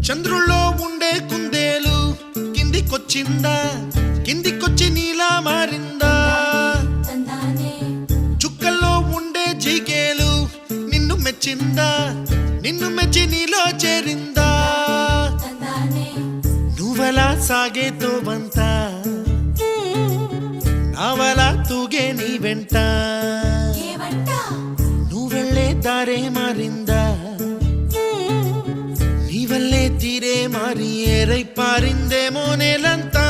చంద్రుల్లో ఉండే కుందేలు కిందికొచ్చిందా, కిందికొచ్చి నీలా మారిందా? చుక్కల్లో ఉండే జిగేలు నిన్ను మెచ్చిందా, నిన్ను మెచ్చి నీలో చేరిందా? నువ్వలా సాగే తోవంత నావలా తూగే నీ వెంట, నువ్వెళ్ళే దారే మారిందా, నీ వల్లే తీరే మారి ఏరై పారిందేమో నేలంతా.